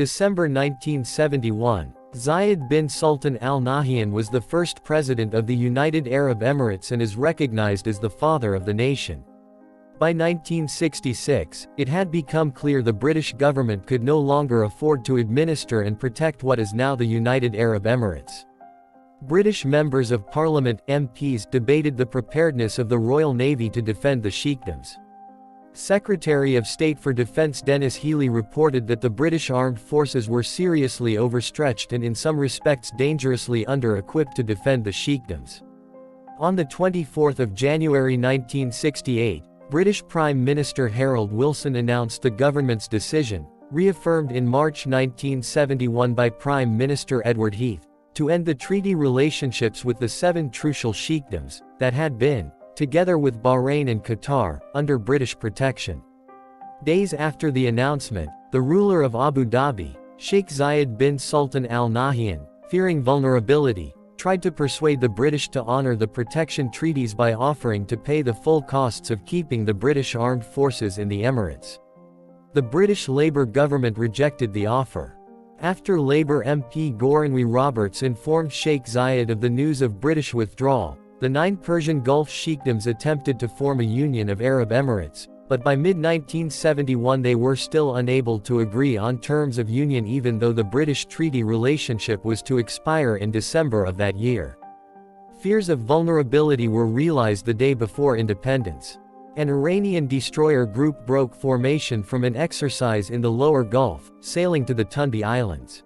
December 1971, Zayed bin Sultan Al Nahyan was the first president of the United Arab Emirates and is recognized as the father of the nation. By 1966, it had become clear the British government could no longer afford to administer and protect what is now the United Arab Emirates. British members of Parliament (MPs) debated the preparedness of the Royal Navy to defend the sheikdoms. Secretary of State for Defence Denis Healey reported that the British armed forces were seriously overstretched and in some respects dangerously under-equipped to defend the sheikdoms. On 24 January 1968, British Prime Minister Harold Wilson announced the government's decision, reaffirmed in March 1971 by Prime Minister Edward Heath, to end the treaty relationships with the 7 trucial sheikdoms that had been, together with Bahrain and Qatar, under British protection. Days after the announcement, the ruler of Abu Dhabi, Sheikh Zayed bin Sultan Al Nahyan, fearing vulnerability, tried to persuade the British to honor the protection treaties by offering to pay the full costs of keeping the British armed forces in the Emirates. The British Labour government rejected the offer. After Labour MP Goranwi Roberts informed Sheikh Zayed of the news of British withdrawal, the 9 Persian Gulf sheikdoms attempted to form a union of Arab Emirates, but by mid-1971 they were still unable to agree on terms of union even though the British treaty relationship was to expire in December of that year. Fears of vulnerability were realized the day before independence. An Iranian destroyer group broke formation from an exercise in the lower Gulf, sailing to the Tundi Islands.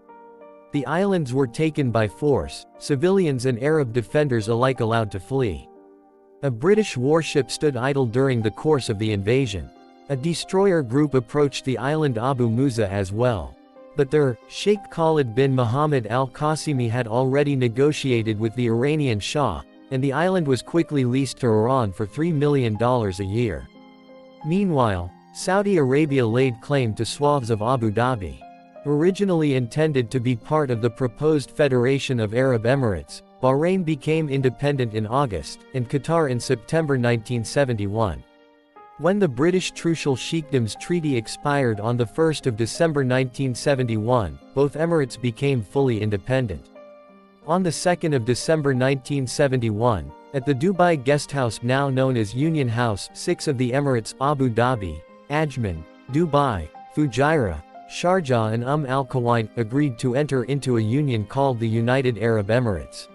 The islands were taken by force, civilians and Arab defenders alike allowed to flee. A British warship stood idle during the course of the invasion. A destroyer group approached the island Abu Musa as well. But their Sheikh Khalid bin Mohammed al-Qasimi had already negotiated with the Iranian Shah, and the island was quickly leased to Iran for $3 million a year. Meanwhile, Saudi Arabia laid claim to swaths of Abu Dhabi. Originally intended to be part of the proposed Federation of Arab Emirates, Bahrain became independent in August, and Qatar in September 1971. When the British Trucial Sheikdoms Treaty expired on 1 December 1971, both emirates became fully independent. On 2 December 1971, at the Dubai Guesthouse now known as Union House, 6 of the Emirates Abu Dhabi, Ajman, Dubai, Fujairah, Sharjah and Al Quwain agreed to enter into a union called the United Arab Emirates.